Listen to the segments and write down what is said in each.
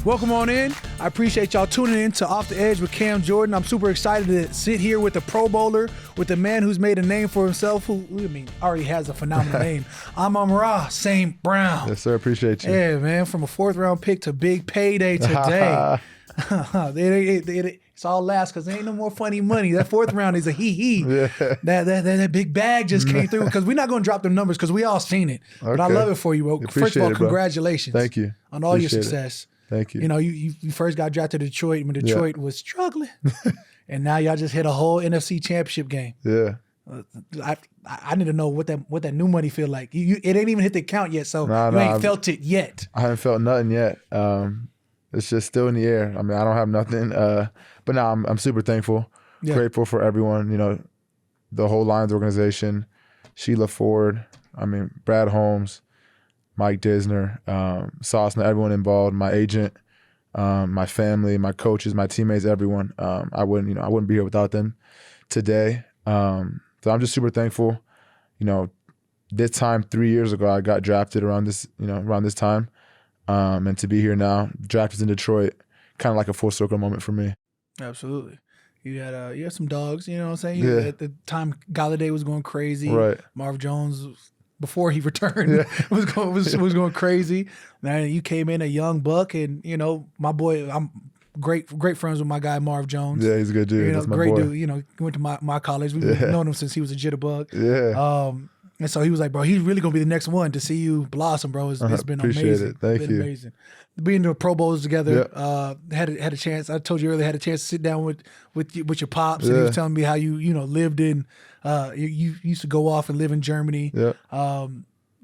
Welcome on in. I appreciate y'all tuning in to Off the Edge with Cam Jordan. I'm super excited to sit here with the Pro Bowler, with the man who's made a name for himself, who already has a phenomenal name. Amon-Ra St. Brown. Yes, sir. Appreciate you. Yeah, man. From a 4th round pick to big payday today. It's all last because there ain't no more funny money. That 4th round is a hee-hee. Yeah. That big bag just came through because we're not going to drop them numbers because we all seen it. Okay. But I love it for you, bro. First of all, congratulations. Thank you. On all your success. Thank you. You know, you first got drafted to Detroit when Detroit was struggling. And now y'all just hit a whole NFC championship game. Yeah. I need to know what that new money feel like. It ain't even hit the account yet, so you ain't felt it yet. I haven't felt nothing yet. It's just still in the air. I mean, I don't have nothing. But now I'm super thankful, grateful for everyone, you know, the whole Lions organization, Sheila Ford, Brad Holmes, Mike Disner, Sosna, everyone involved, my agent, my family, my coaches, my teammates, everyone. I wouldn't be here without them today. So I'm just super thankful. You know, this time 3 years ago, I got drafted around this time. And to be here now, drafted in Detroit, kind of like a full circle moment for me. Absolutely. You had some dogs, you know what I'm saying? At the time, Galladay was going crazy. Right. Marv Jones, before he returned, was going crazy. Man, you came in a young buck, and you know my boy. I'm great friends with my guy Marv Jones. Yeah, he's a good dude. You know, That's my great boy. dude. You know, went to my college. We've known him since he was a jitterbug. Yeah. And so he was like, bro, he's really gonna be the next one to see you blossom, bro. It's been amazing. Thank you. Amazing. Being to Pro Bowls together, had a chance. I told you earlier, had a chance to sit down with your pops, and he was telling me how you lived in. You used to go off and live in Germany. Yeah.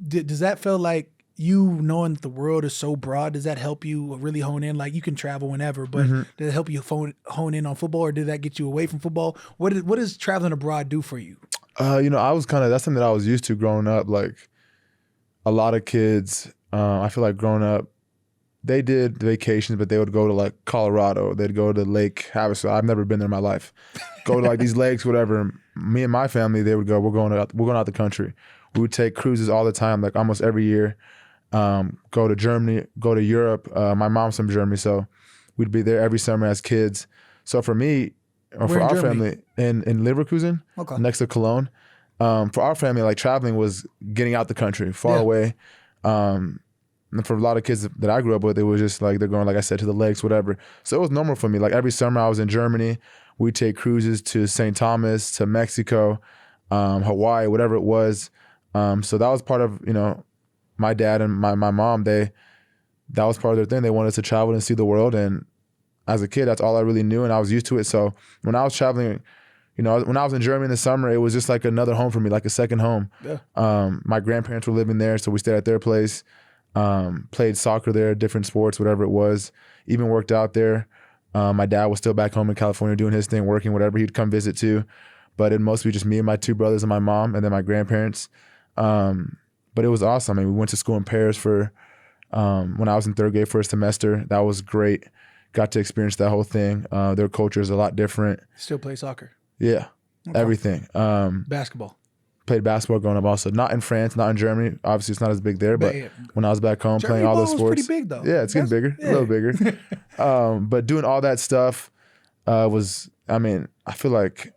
Does that feel like you knowing that the world is so broad? Does that help you really hone in? Like you can travel whenever, but did it help you hone in on football, or did that get you away from football? What does traveling abroad do for you? I was that's something that I was used to growing up. Like a lot of kids, I feel like growing up, they did vacations, but they would go to like Colorado. They'd go to Lake Havasu. I've never been there in my life. Go to like these lakes, whatever. Me and my family, they would go. We're going out the country. We would take cruises all the time, like almost every year. Go to Germany, go to Europe. My mom's from Germany, so we'd be there every summer as kids. So for me, or for our family, in Leverkusen, next to Cologne, for our family, like traveling was getting out the country, far away. And for a lot of kids that I grew up with, it was just like they're going, like I said, to the lakes, whatever. So it was normal for me. Like every summer I was in Germany, we'd take cruises to St. Thomas, to Mexico, Hawaii, whatever it was. So that was part of, my dad and my mom, that was part of their thing. They wanted us to travel and see the world. And as a kid, that's all I really knew, and I was used to it. So when I was traveling, when I was in Germany in the summer, it was just like another home for me, like a second home. Yeah. My grandparents were living there, so we stayed at their place. Played soccer there, different sports, whatever it was. Even worked out there. My dad was still back home in California doing his thing, working, whatever. He'd come visit too. But it mostly just me and my 2 brothers and my mom, and then my grandparents. But it was awesome. We went to school in Paris for when I was in 3rd grade for a semester. That was great. Got to experience that whole thing. Their culture is a lot different. Still play soccer? Yeah, everything. Basketball? Played basketball growing up also. Not in France, not in Germany. Obviously, it's not as big there, but when I was back home playing all those sports. Was pretty big, though. Yeah, it's getting bigger, a little bigger. But doing all that stuff I feel like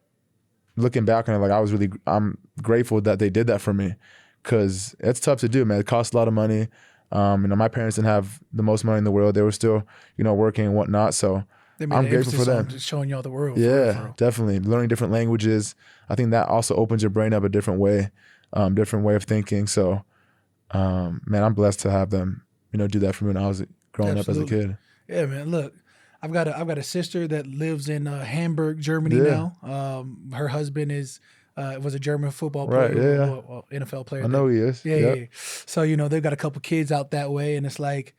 looking back on it, I'm grateful that they did that for me, because it's tough to do, man. It costs a lot of money. My parents didn't have the most money in the world. They were still, working and whatnot. So I'm grateful for them. Just showing y'all the world. Yeah, definitely. Learning different languages. I think that also opens your brain up a different way of thinking. So, man, I'm blessed to have them, do that for me when I was growing up as a kid. Yeah, man. Look, I've got a sister that lives in Hamburg, Germany now. Her husband was a German football player, NFL player. I know he is. Yeah. So they've got a couple kids out that way, and it's like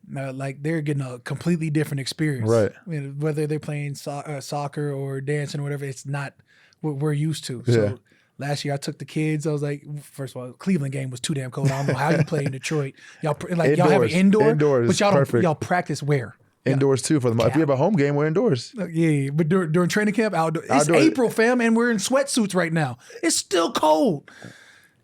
they're getting a completely different experience. Right. Whether they're playing soccer or dancing or whatever, it's not what we're used to. So last year I took the kids. I was like, first of all, Cleveland game was too damn cold. I don't know how you play in Detroit. Y'all have an indoors, but y'all practice where? Indoors too for the if you have a home game, we're indoors. Yeah, but during training camp, outdoor. It's April, fam, and we're in sweatsuits right now. It's still cold.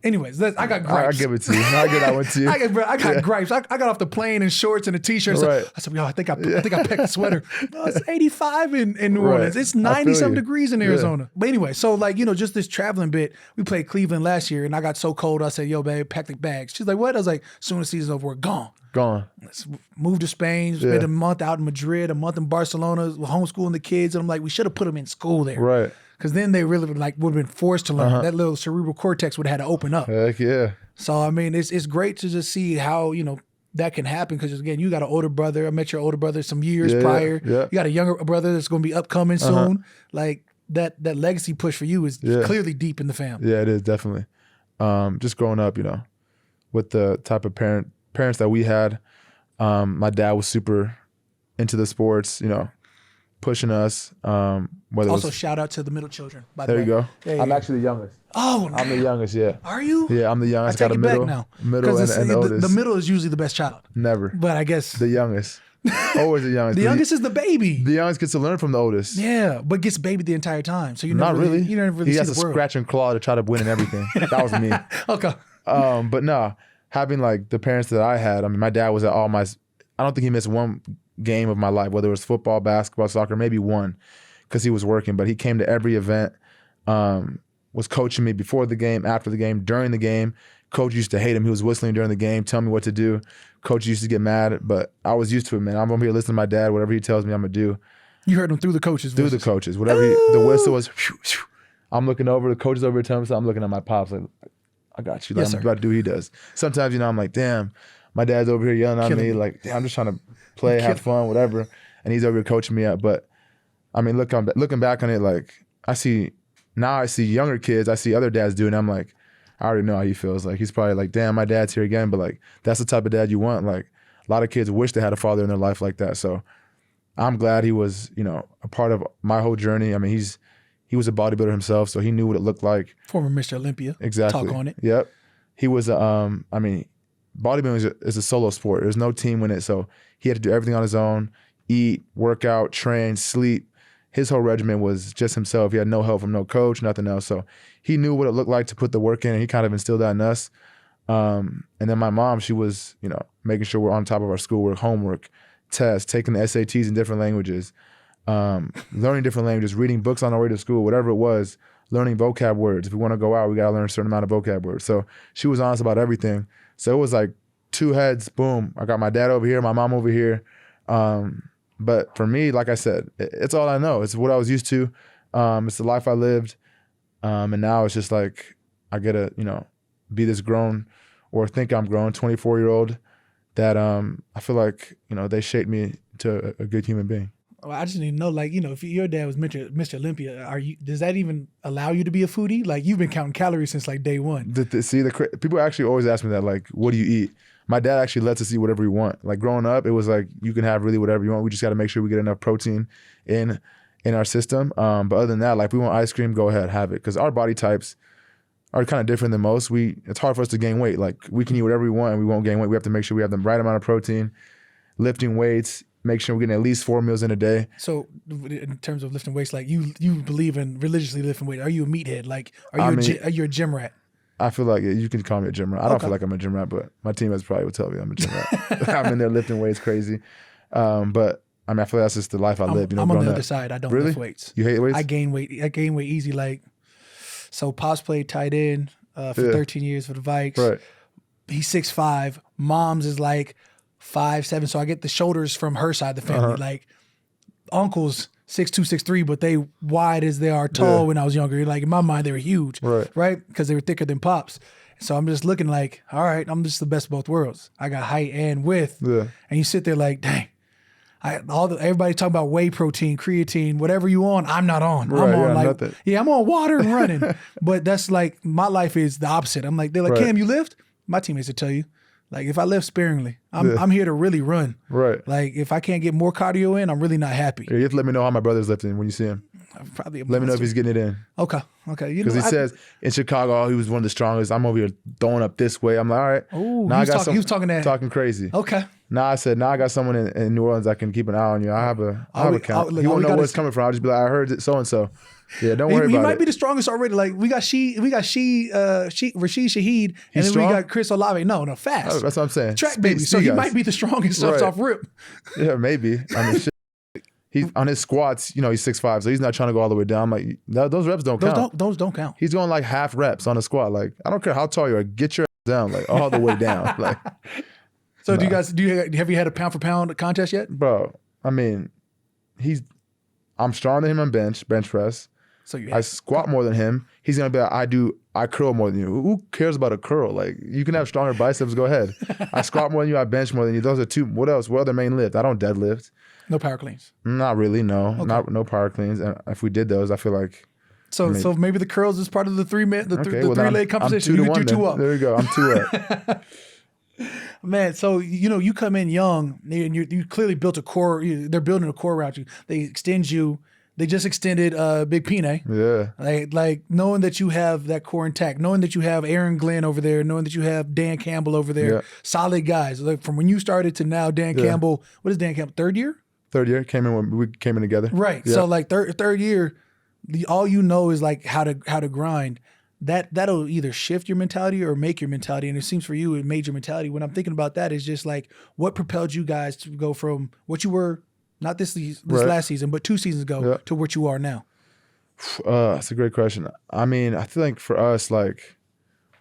Anyways, I got gripes. I give it to you. I get that one to you. I got gripes. I got off the plane in shorts and a t-shirt. So Right. I said, yo, I think I packed a sweater. No, it's 85 in New Right. Orleans. It's 90-some degrees in Arizona. Yeah. But anyway, so like, just this traveling bit. We played Cleveland last year, and I got so cold. I said, yo, babe, pack the bags. She's like, what? I was like, as soon as the season's over, we're gone. Let's move to Spain. Spend a month out in Madrid, a month in Barcelona, homeschooling the kids. And I'm like, we should have put them in school there. Right. Because then they really would have been forced to learn. That little cerebral cortex would have had to open up. Heck yeah. So, I mean, it's great to just see how, that can happen. Because, again, you got an older brother. I met your older brother some years prior. Yeah. You got a younger brother that's going to be upcoming soon. Like, that legacy push for you is clearly deep in the family. Yeah, it is, definitely. Just growing up, with the type of parents that we had. My dad was super into the sports, pushing us. Also, shout out to the middle children, by the way. There you go. Yeah, I'm actually the youngest. Oh, I'm the youngest, yeah. Are you? Yeah, I'm the youngest. I take got a it back now. middle and the oldest. The middle is usually the best child. Never. But I guess The youngest. Always the youngest. the youngest is the baby. The youngest gets to learn from the oldest. Yeah, but gets babied the entire time. So you Not never really. You never really he see has the to world. scratch and claw to try to win and everything. That was me. Okay. But no, having like the parents that I had, I mean, my dad was at all my, I don't think he missed one game of my life, whether it was football, basketball, soccer, maybe one, because he was working, but he came to every event, was coaching me before the game, after the game, during the game. Coach used to hate him. He was whistling during the game, telling me what to do. Coach used to get mad, but I was used to it, man. I'm over here listening to my dad. Whatever he tells me, I'm going to do. You heard him through the coaches. Through the coaches. Whatever the whistle was, I'm looking over. The coach is over here telling me something. I'm looking at my pops like, I got you. Like, Yes, I'm about to do what he does. Sometimes, I'm like, damn, my dad's over here yelling at me. Like, damn, I'm just trying to play, have fun, whatever. And he's over here coaching me up. But, I mean, looking back on it, like, I see younger kids. I see other dads doing it. I'm like, I already know how he feels. Like, he's probably like, damn, my dad's here again. But, like, that's the type of dad you want. Like, a lot of kids wish they had a father in their life like that. So I'm glad he was, a part of my whole journey. I mean, he was a bodybuilder himself, so he knew what it looked like. Former Mr. Olympia. Exactly. Talk on it. Yep. He was, bodybuilding is a solo sport. There's no team in it, so he had to do everything on his own, eat, work out, train, sleep. His whole regimen was just himself. He had no help from no coach, nothing else. So he knew what it looked like to put the work in, and he kind of instilled that in us. And then my mom, she was, making sure we're on top of our schoolwork, homework, tests, taking the SATs in different languages, learning different languages, reading books on our way to school, whatever it was, learning vocab words. If we want to go out, we got to learn a certain amount of vocab words. So she was honest about everything. So it was like two heads, boom. I got my dad over here, my mom over here. But for me, like I said, it's all I know. It's what I was used to. It's the life I lived. And now it's just like I get to, be this grown or think I'm grown 24-year-old that I feel like, they shaped me to a good human being. Well, I just need to know, like, if your dad was Mr. Olympia, does that even allow you to be a foodie? Like, you've been counting calories since like day one. People actually always ask me that, like, what do you eat? My dad actually lets us eat whatever we want. Like growing up, it was like you can have really whatever you want. We just got to make sure we get enough protein in our system. But other than that, like if we want ice cream, go ahead, have it. Because our body types are kind of different than most. It's hard for us to gain weight. Like we can eat whatever we want and we won't gain weight. We have to make sure we have the right amount of protein, lifting weights, make sure we're getting at least 4 meals in a day. So in terms of lifting weights, like you believe in religiously lifting weight. Are you a meathead? Like are you a gym rat? I feel like you can call me a gym rat. I don't feel like I'm a gym rat, but my teammates probably would tell me I'm a gym rat. I'm in there lifting weights crazy. But I mean, I feel like that's just the life I live. I'm on the other side. I don't lift weights. You hate weights? I gain weight easy. Like, so Pops played tight end for 13 years for the Vikes. Right. He's 6'5". Mom's is like 5'7". So I get the shoulders from her side of the family. Like, uncles 6'2", 6'3", but they wide as they are tall when I was younger. Like in my mind, they were huge, right? Because they were thicker than Pops. So I'm just looking like, all right, I'm just the best of both worlds. I got height and width, and you sit there like, dang. Everybody talking about whey protein, creatine, whatever you on, I'm not on. Right, I'm on nothing. I'm on water and running. But that's like my life is the opposite. I'm like, they're like, Cam, you lift? My teammates will tell you. Like if I lift sparingly, I'm here to really run. Right. Like if I can't get more cardio in, I'm really not happy. Yeah, you have to let me know how my brother's lifting when you see him. Probably let me know if he's getting it in. Okay. Because he says in Chicago, he was one of the strongest. I'm over here throwing up this way. I'm like, all right. Oh, he was talking talking crazy. Okay. Nah, I said, I got someone in New Orleans that can keep an eye on you. I have a account. He won't know where it's coming from. I'll just be like, I heard it so-and-so. Yeah, don't worry about it. He might be the strongest already. Like, we got Rashid Shaheed, and then we got Chris Olave. No, fast. Oh, that's what I'm saying. Track baby. So he might be the strongest off rip. Yeah, maybe. I mean, he's on his squats, he's 6'5", so he's not trying to go all the way down. I'm like, those reps don't count. Those don't count. He's going like half reps on a squat. Like, I don't care how tall you are, get your ass down, like all the way down. Like, so have you had a pound for pound contest yet? Bro, I mean, I'm stronger than him on bench press. So I squat more than him. He's gonna be like, I curl more than you. Who cares about a curl? Like, you can have stronger biceps, go ahead. I squat more than you, I bench more than you. Those are two. What else? What other main lift? I don't deadlift. No power cleans. Not really, no. Okay. No power cleans. And if we did those, I feel like so maybe the curls is part of the three leg composition. You can do 2 up. There you go. I'm 2 up. Man, so you come in young and you clearly built a core. They're building a core around you. They extend you. They just extended Big Pine. Yeah. Like knowing that you have that core intact, knowing that you have Aaron Glenn over there, knowing that you have Dan Campbell over there, solid guys. Like from when you started to now, Dan Campbell. What is Dan Campbell? Third year. Third year came in when we came in together. Right. Yeah. So like third year, all you know is like how to grind. That'll either shift your mentality or make your mentality. And it seems for you it made your mentality. When I'm thinking about that, is just like what propelled you guys to go from what you were. Not this last season, but 2 seasons ago to what you are now. That's a great question. I mean, I think for us, like,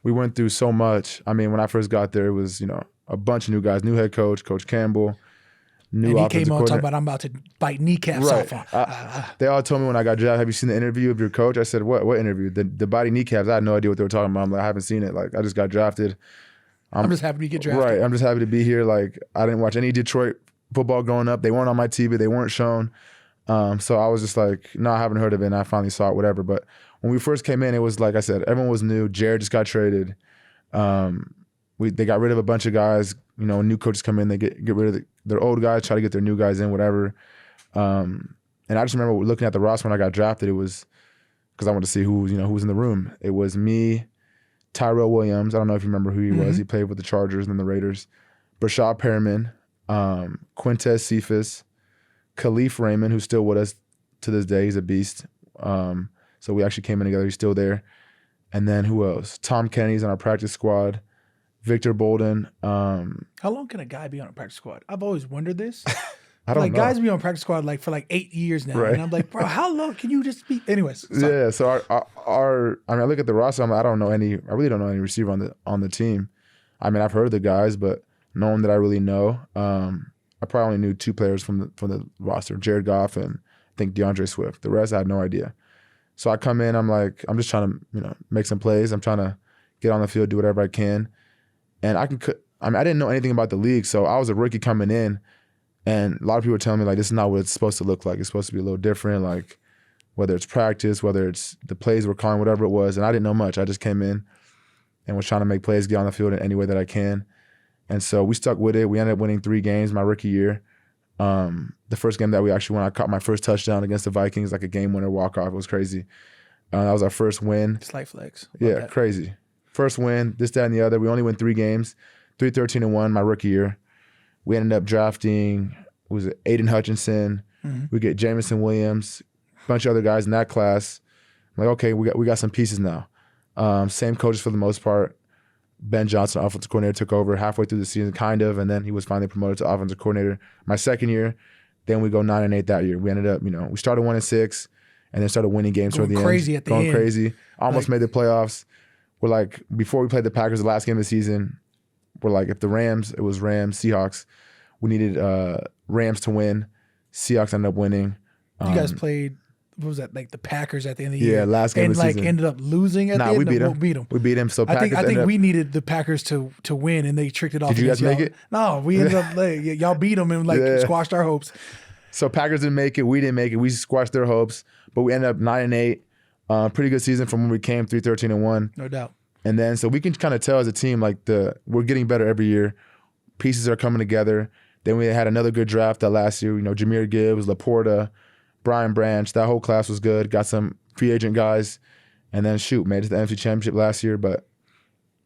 we went through so much. I mean, when I first got there, it was, a bunch of new guys, new head coach, Coach Campbell, new offensive coordinator. And he came on talking about, I'm about to bite kneecaps off. They all told me when I got drafted, have you seen the interview of your coach? I said, what interview? The biting kneecaps. I had no idea what they were talking about. I'm like, I haven't seen it. Like, I just got drafted. I'm just happy to get drafted. Right. I'm just happy to be here. Like, I didn't watch any Detroit football growing up. They weren't on my TV. They weren't shown. So I was just like, no, I haven't heard of it. And I finally saw it, whatever. But when we first came in, it was like I said, everyone was new. Jared just got traded. They got rid of a bunch of guys. New coaches come in, they get rid of their old guys, try to get their new guys in, whatever. And I just remember looking at the roster when I got drafted. It was because I wanted to see who was in the room. It was me, Tyrell Williams. I don't know if you remember who he was. He played with the Chargers and then the Raiders. Brashad Perriman. Quintez Cephas, Khalif Raymond, who's still with us to this day. He's a beast. So we actually came in together. He's still there. And then who else? Tom Kennedy's on our practice squad. Victor Bolden. How long can a guy be on a practice squad? I've always wondered this. I don't know. Guys be on practice squad for 8 years now. Right. And I'm like, bro, how long can you just be? Anyways. Yeah, so I look at the roster, I really don't know any receiver on the team. I mean, I've heard of the guys, but no one that I really know. I probably only knew 2 players from the roster, Jared Goff and I think DeAndre Swift. The rest I had no idea. So I come in, I'm just trying to make some plays. I'm trying to get on the field, do whatever I can. And I didn't know anything about the league, so I was a rookie coming in, and a lot of people were telling me like this is not what it's supposed to look like. It's supposed to be a little different, like whether it's practice, whether it's the plays we're calling, whatever it was. And I didn't know much. I just came in and was trying to make plays, get on the field in any way that I can. And so we stuck with it. We ended up winning 3 games my rookie year. The first game that we actually won, I caught my first touchdown against the Vikings, like a game winner walk-off. It was crazy. That was our first win. Slight flex. Yeah, crazy. First win, this, that, and the other. We only won 3 games, 3-13-1 my rookie year. We ended up drafting, Aiden Hutchinson. We get Jamison Williams, a bunch of other guys in that class. I'm like, okay, we got some pieces now. Same coaches for the most part. Ben Johnson, offensive coordinator, took over halfway through the season, kind of, and then he was finally promoted to offensive coordinator. My second year, then we go 9-8 that year. We ended up, we started 1-6, and then started winning games toward the end. Going crazy. Almost made the playoffs. We're like, before we played the Packers, the last game of the season, we're like, if it was Rams, Seahawks. We needed Rams to win. Seahawks ended up winning. You guys played, what was that, like the Packers at the end of the year? Yeah, last game of the season. And ended up losing at the end? We beat them. We beat them. So I think we needed the Packers to win, and they tricked it off. Did you guys make it? No, we ended up, y'all beat them and squashed our hopes. So Packers didn't make it. We didn't make it. We squashed their hopes. But we ended up 9-8. Pretty good season from when we came, 3-13-1. No doubt. And then, so we can kind of tell as a team, like we're getting better every year. Pieces are coming together. Then we had another good draft that last year. Jahmyr Gibbs, Laporta, Brian Branch. That whole class was good. Got some free agent guys. And then, made it to the NFC Championship last year. But,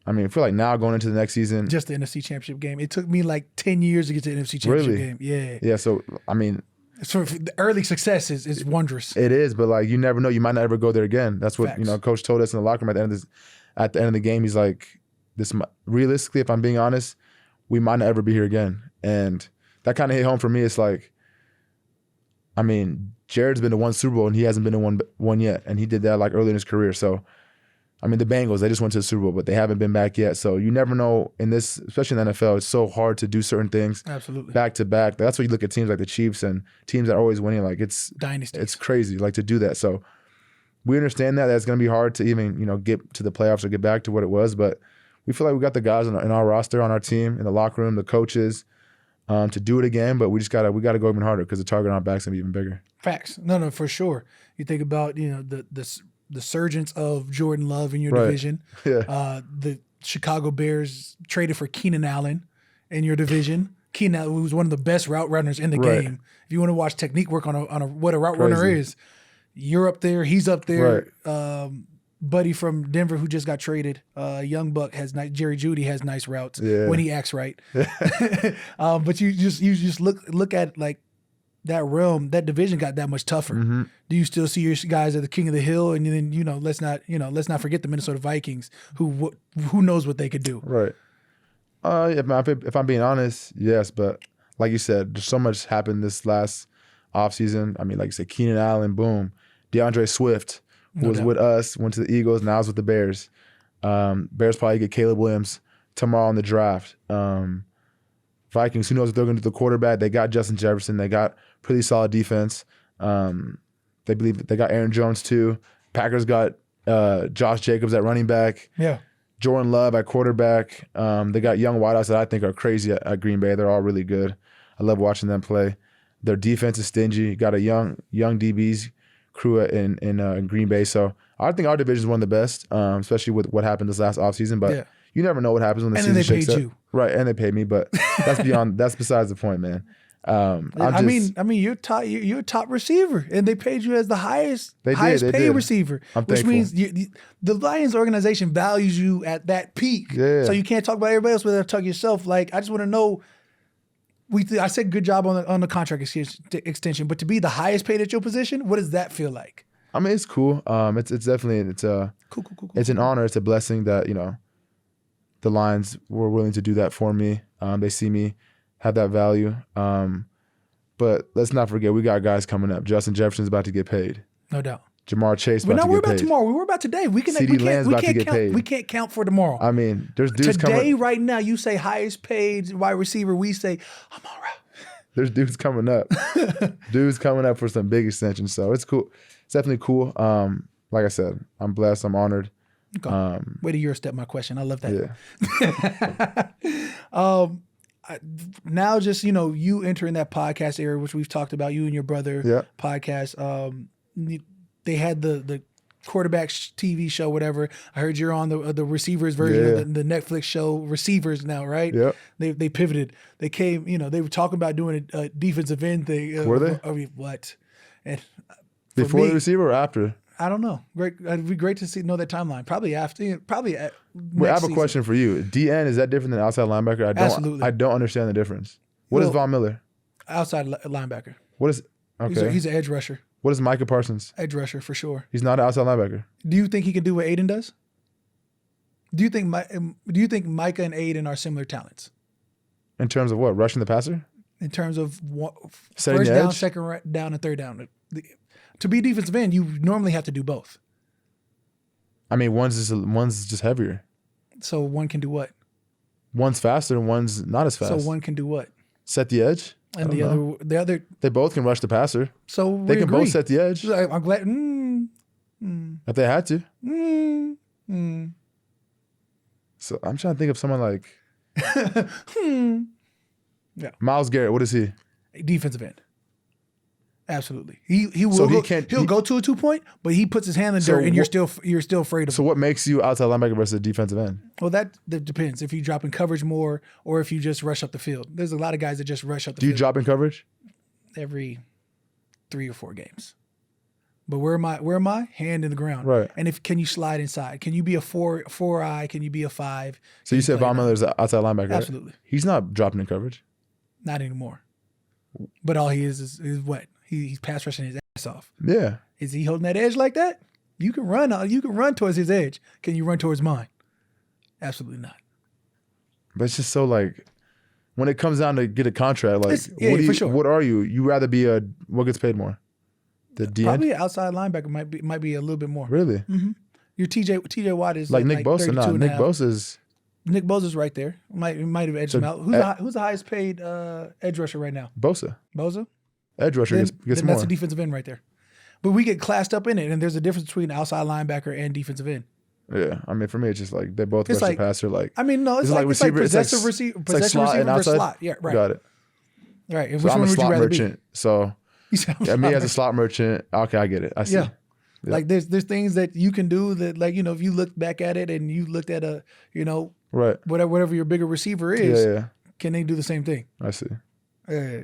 I mean, I feel like now going into the next season. Just the NFC Championship game. It took me like 10 years to get to the NFC Championship Really? game. Yeah. Yeah, so, I mean. So the early success is wondrous. It is, but like you never know. You might not ever go there again. That's what, Facts. Coach told us in the locker room at the end of the game. He's like, realistically, if I'm being honest, we might not ever be here again. And that kind of hit home for me. It's like, I mean, Jared's been to one Super Bowl and he hasn't been to one yet. And he did that like early in his career. So, I mean, the Bengals, they just went to the Super Bowl, but they haven't been back yet. So you never know in this, especially in the NFL, it's so hard to do certain things Absolutely. back to back. That's why you look at teams like the Chiefs and teams that are always winning. Like it's dynasty. It's crazy, like to do that. So we understand that it's going to be hard to even, get to the playoffs or get back to what it was. But we feel like we got the guys in our roster, on our team, in the locker room, the coaches, to do it again. But we gotta go even harder because the target on our back's gonna be even bigger. Facts. No, for sure. You think about the surgence of Jordan Love in your division. Yeah. The Chicago Bears traded for Keenan Allen in your division. Keenan Allen was one of the best route runners in the game. If you want to watch technique work on what a route runner is, you're up there. He's up there. Right. Buddy from Denver who just got traded, Young Buck has Jerry Jeudy has nice routes when he acts right. But you just look at like that realm, that division got that much tougher. Mm-hmm. Do you still see your guys at the king of the hill? And then let's not forget the Minnesota Vikings, who knows what they could do. Right. If I'm being honest, yes, but like you said, there's so much happened this last offseason. I mean, like you said, Keenan Allen, boom, DeAndre Swift. Who was with us, went to the Eagles, now is with the Bears. Bears probably get Caleb Williams tomorrow in the draft. Vikings, who knows what they're going to do with the quarterback. They got Justin Jefferson. They got pretty solid defense. They believe they got Aaron Jones too. Packers got Josh Jacobs at running back. Yeah. Jordan Love at quarterback. They got young wideouts that I think are crazy at Green Bay. They're all really good. I love watching them play. Their defense is stingy. Got a young DBs crew in Green Bay. So I think our division is one of the best, especially with what happened this last offseason. But you never know what happens when the season shakes up. And they paid you. Right, and they paid me, but that's besides the point, man. I mean, you're a top receiver, and they paid you as the highest paid receiver, which means the Lions organization values you at that peak. Yeah. So you can't talk about everybody else without talking yourself. Like, I just want to know. I said good job on the contract extension, but to be the highest paid at your position, what does that feel like? I mean, it's cool. It's definitely cool. It's an honor. It's a blessing that the Lions were willing to do that for me. They see me have that value. But let's not forget, we got guys coming up. Justin Jefferson's about to get paid. No doubt. Jamar Chase We're about not to worried get paid. about tomorrow. We worry about today. We can't paid. We can't count for tomorrow. I mean, there's dudes today, coming. right now, you say highest paid wide receiver. We say Amon-Ra. There's dudes coming up. Dudes coming up for some big extensions. So it's cool. It's definitely cool. Like I said, I'm blessed. I'm honored. Okay. Way to step my question. I love that. Yeah. Now just, you entering that podcast area, which we've talked about, you and your brother podcast. They had the quarterback TV show, whatever. I heard you're on the receivers version of the Netflix show Receivers now, right? Yep. They pivoted. They came, they were talking about doing a defensive end thing. Were they? I mean, what? And before the receiver or after? I don't know. Great. It'd be great to know that timeline. Probably after. Probably at I have a question for you. DN, is that different than outside linebacker? Absolutely. I don't understand the difference. What is Von Miller? Outside linebacker. What is? Okay. He's an edge rusher. What is Micah Parsons? Edge rusher for sure. He's not an outside linebacker. Do you think he can do what Aiden does? Do you think Micah and Aiden are similar talents? In terms of what? Rushing the passer? In terms of setting first the down, edge? second down, and third down. To be defensive end, you normally have to do both. I mean, one's just heavier. So one can do what? One's faster and one's not as fast. So one can do what? Set the edge. And the other. They both can rush the passer. So they can both set the edge. I'm glad. If they had to. So I'm trying to think of someone like. Yeah. Myles Garrett. What is he? Defensive end. Absolutely. He will. So he'll go to a 2-point, but he puts his hand in the dirt, and you're still afraid of him. So what makes you outside linebacker versus a defensive end? Well, that depends. If you drop in coverage more, or if you just rush up the field. There's a lot of guys that just rush up the field. Do you drop in coverage? Every 3 or 4 games. But where am I? Hand in the ground. Right. And can you slide inside? Can you be a four eye? Can you be a 5? So you said Von Miller's an outside linebacker, right? Absolutely. He's not dropping in coverage. Not anymore. But all he is what? He's pass rushing his ass off. Yeah. Is he holding that edge like that? You can run. You can run towards his edge. Can you run towards mine? Absolutely not. But it's just so like, when it comes down to get a contract, like, for sure. What are you? You rather be what gets paid more? The DN? Probably an outside linebacker might be a little bit more. Really? Mm-hmm. Your TJ Watt is like Nick Bosa. Nah, Nick Bosa's right there. Might have edged him out. Who's the highest paid edge rusher right now? Bosa. Edge rusher gets more. That's a defensive end right there. But we get classed up in it, and there's a difference between outside linebacker and defensive end. Yeah, I mean, for me, it's just like they both rush the passer. Like, I mean, no, it's like possessive receiver versus slot. Yeah, right. Got it. Right. And so which I'm one a would you slot rather merchant. be? So me as a slot merchant. Okay, I get it. I see. Yeah. Like there's things that you can do that, like, if you look back at it and you looked at right, whatever your bigger receiver is, can they do the same thing? I see.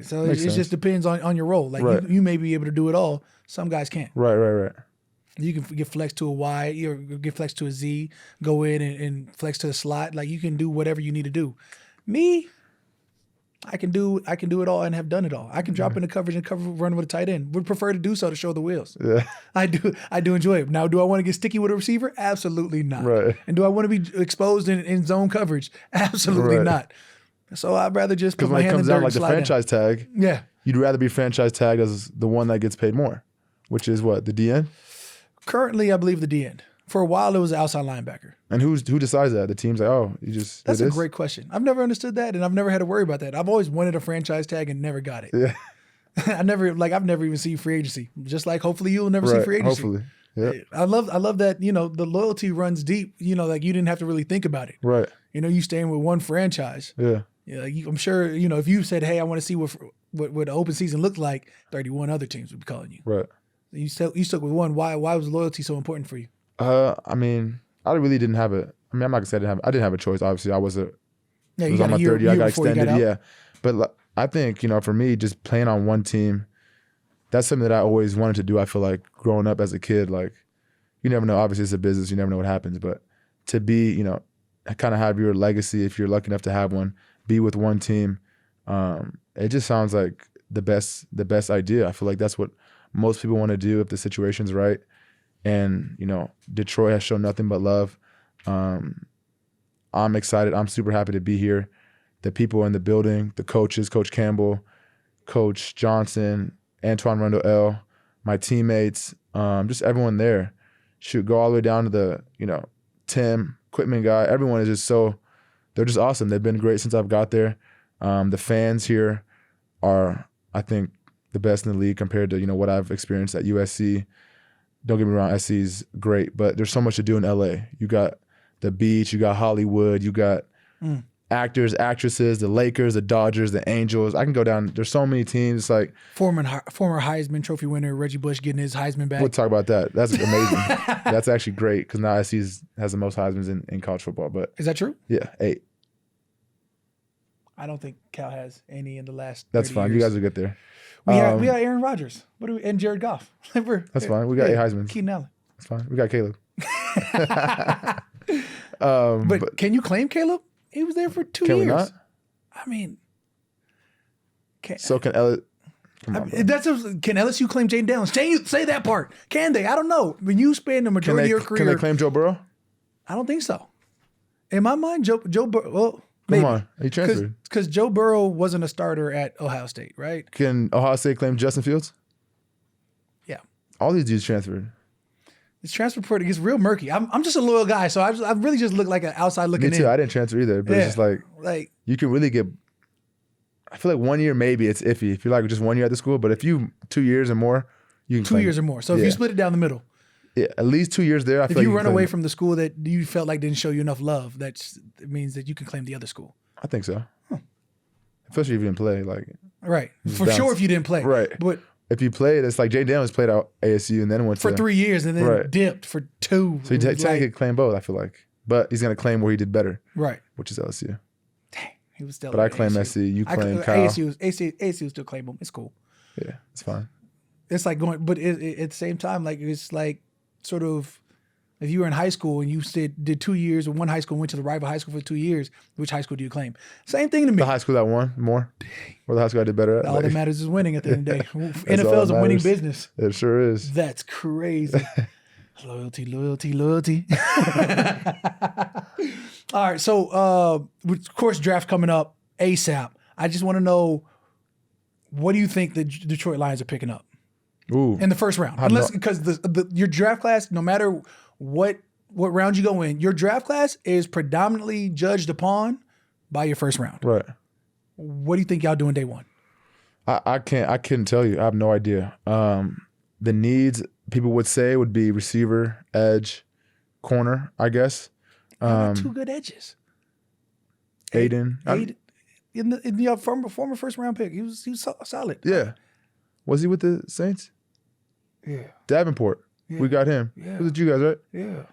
So it just depends on your role. Like you may be able to do it all. Some guys can't. Right. You can get flexed to a Y or get flexed to a Z, go in and flex to the slot. Like you can do whatever you need to do. Me, I can do it all and have done it all. I can drop into coverage and run with a tight end. Would prefer to do so to show the wheels. Yeah. I do enjoy it. Now, do I want to get sticky with a receiver? Absolutely not. Right. And do I want to be exposed in zone coverage? Absolutely not. So I'd rather just put my hand in the dirt and slide the franchise tag. Yeah. You'd rather be franchise tagged as the one that gets paid more, which is what, the DN? Currently, I believe the DN. For a while, it was an outside linebacker. And who decides that? The team's like, oh, you just That's a great question. I've never understood that, and I've never had to worry about that. I've always wanted a franchise tag and never got it. Yeah. I've never even seen free agency. Just like hopefully you'll never see free agency. Hopefully. Yeah. I love that, the loyalty runs deep, like you didn't have to really think about it. Right. You staying with one franchise. Yeah. I'm sure, if you said, hey, I want to see what the open season looked like, 31 other teams would be calling you. Right. You stuck with one. Why was loyalty so important for you? I mean, I really didn't have a. I mean, I'm not gonna say I didn't have a choice. Obviously, I was on my third year. I got extended. Yeah, but I think for me, just playing on one team, that's something that I always wanted to do. I feel like growing up as a kid, like you never know. Obviously, it's a business. You never know what happens. But to be, kind of have your legacy, if you're lucky enough to have one, be with one team. It just sounds like the best idea. I feel like that's what most people want to do if the situation's right. And, Detroit has shown nothing but love. I'm excited. I'm super happy to be here. The people in the building, the coaches, Coach Campbell, Coach Johnson, Antoine Rundle, my teammates, just everyone there. Shoot, go all the way down to the, Tim, equipment guy. Everyone is just they're just awesome. They've been great since I've got there. The fans here are, I think, the best in the league compared to, what I've experienced at USC. Don't get me wrong, SC's great, but there's so much to do in LA. You got the beach, you got Hollywood, you got actors, actresses, the Lakers, the Dodgers, the Angels. I can go down. There's so many teams. Like former Heisman Trophy winner Reggie Bush getting his Heisman back. We'll talk about that. That's amazing. That's actually great because now SC has the most Heismans in college football. But is that true? Yeah, 8. I don't think Cal has any in the last. That's fine. Years. You guys will get there. We got Aaron Rodgers. And Jared Goff. That's fine. We got 8 Heismans. Keenan Allen. That's fine. We got Caleb. But can you claim Caleb? He was there for 2 years. Can we not? I mean, can Elliott? Come on, can LSU claim Jaden Daniels? Say that part. Can they? I don't know. When you spend the majority of your career, can they claim Joe Burrow? I don't think so. In my mind, Joe Burrow. Well, maybe. Come on, he transferred because Joe Burrow wasn't a starter at Ohio State, right? Can Ohio State claim Justin Fields? Yeah, all these dudes transferred. This transfer portal gets real murky. I'm just a loyal guy, so I really just look like an outside looking in. Me too. I didn't transfer either, but it's just like you can really get. I feel like 1 year maybe it's iffy if you're like just 1 year at the school, but if you 2 years or more, you can 2 years or more. So if you split it down the middle, at least 2 years there. I feel if you run away from the school that you felt like didn't show you enough love, it means that you can claim the other school. I think so. Especially if you didn't play, right for sure. If you didn't play, right, but. If you played, it's like Jay Daniels played out ASU and then went for 3 years and then dipped for 2. So he could claim both, I feel like. But he's going to claim where he did better. Right. Which is LSU. Dang, he was still. But I claim SC, you claim Kyle. ASU still claim him. It's cool. Yeah, it's fine. It's like going, but at the same time, like it's like sort of if you were in high school and you did 2 years in one high school, went to the rival high school for 2 years, which high school do you claim? Same thing to me. The high school that won more, or the high school I did better at. All that matters is winning at the end of the day. NFL is a winning business. It sure is. That's crazy. Loyalty. All right, so of course, draft coming up ASAP. I just want to know, what do you think the Detroit Lions are picking up in the first round? Unless because your draft class, no matter what round you go in, your draft class is predominantly judged upon by your first round. Right. What do you think y'all doing day one? I couldn't tell you. I have no idea. The needs people would say would be receiver, edge, corner, I guess. Two good edges. Aiden. In the former first round pick, he was solid. Yeah. Was he with the Saints? Yeah. Davenport. Yeah. We got him. Yeah. Was it you guys, right? Yeah.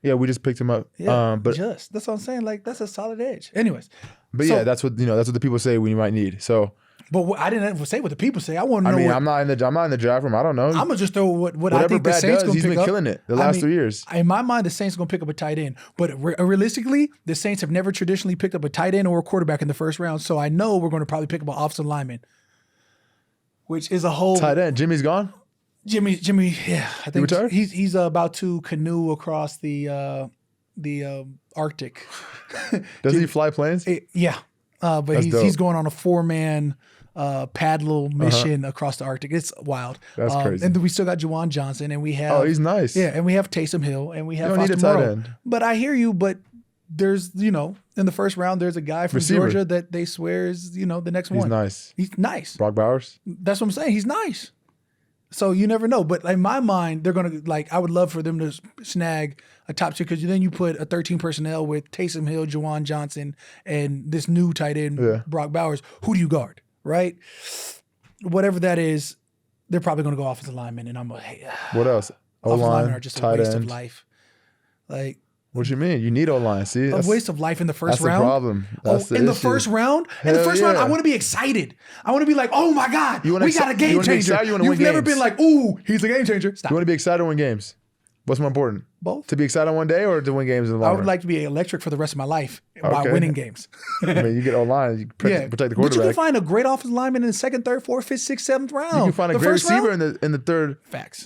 Yeah, we just picked him up. Yeah. But that's what I'm saying. Like, that's a solid edge. Anyways. But yeah, that's what the people say we might need. So. But I didn't say what the people say. I want to know. I'm not in the draft room. I don't know. I'm gonna just throw what I think the Saints gonna pick up. He's been killing it the last 3 years. In my mind, the Saints are gonna pick up a tight end. But realistically, the Saints have never traditionally picked up a tight end or a quarterback in the first round. So I know we're gonna probably pick up an offensive lineman, which is a whole tight end. Jimmy's gone. Jimmy. Yeah, I think he's about to canoe across the Arctic. Does he fly planes? Yeah, but he's going on a 4-man. Paddle mission across the Arctic. It's wild. That's crazy. And then we still got Juwan Johnson, and we have. Oh, he's nice. Yeah, and we have Taysom Hill, and we have. You don't need a tight end. But I hear you. But there's, in the first round, there's a guy from Georgia that they swear is, the next one. He's nice. He's nice. Brock Bowers. That's what I'm saying. He's nice. So you never know. But in my mind, they're gonna I would love for them to snag a top tier, because then you put a 13 personnel with Taysom Hill, Juwan Johnson, and this new tight end Brock Bowers. Who do you guard? Right? Whatever that is, they're probably going to go offensive lineman, and I'm like, what else? Offensive linemen are just a waste of life. Like, what you mean? You need O-line. See, a waste of life in the first round. That's the problem. That's the in the issue. first round? In the first round, I want to be excited. I want to be like, oh my God, we got a game changer. You've never been like, ooh, he's a game changer. Stop. You want to be excited to win games? What's more important? Both. To be excited one day or to win games in the long run? I would like to be electric for the rest of my life while winning games. I mean, you get O-line, you protect the quarterback. But you can find a great offensive lineman in the second, third, fourth, fifth, sixth, seventh round. You can find a great receiver in the third,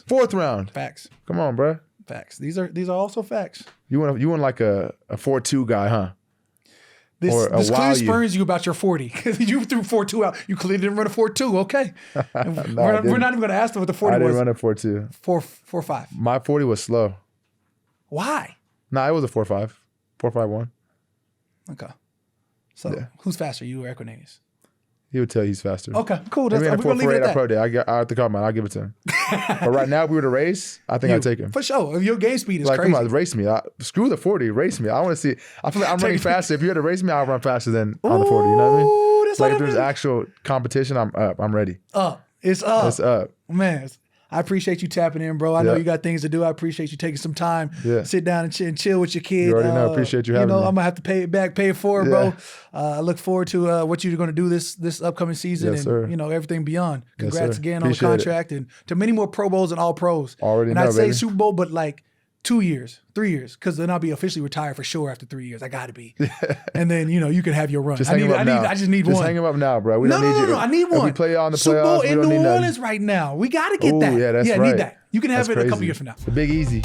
fourth round. Facts. Come on, bro. Facts. These are also facts. You want like a 4-2 guy, huh? This clearly spurns you about your 40. You threw 4-2 out. You clearly didn't run a 4-2. Okay. We're not even going to ask them what the 40 was. I didn't run a 4-2. 4-5. My 40 was slow. Why? Nah, it was a 4-5. 4-5-1. Okay. So who's faster, you or Equinemius? He would tell you he's faster. Okay, cool. We're going to leave it at that. Pro day. I have to call him out. I'll give it to him. But right now, if we were to race, I think I'd take him. For sure. Your game speed is crazy. Come on, race me. Screw the 40. Race me. I want to see. I feel like I'm running faster. If you had to race me, I'll run faster than on the 40. You know what I mean? That's like if there's actual competition, I'm up. I'm ready. It's up. It's up. Man, I appreciate you tapping in, bro. I know you got things to do. I appreciate you taking some time. Sit down and chill with your kid. You already know. Appreciate you having me. I'm going to have to pay it back, pay it forward, bro. I look forward to what you're going to do this upcoming season and everything beyond. Congrats again on the contract and to many more Pro Bowls and All Pros. Already know, I'd say baby. Super Bowl, but like 2 years, 3 years, because then I'll be officially retired for sure after 3 years. I got to be. And then, you can have your run. I just need one. Just hang him up now, bro. We don't need you. No, I need one. If we play on the Super playoffs, Bowl we in don't New need Orleans right now. We got to get that. Yeah, that's right. I need that. You can have That's it crazy. a couple years from now. The Big Easy.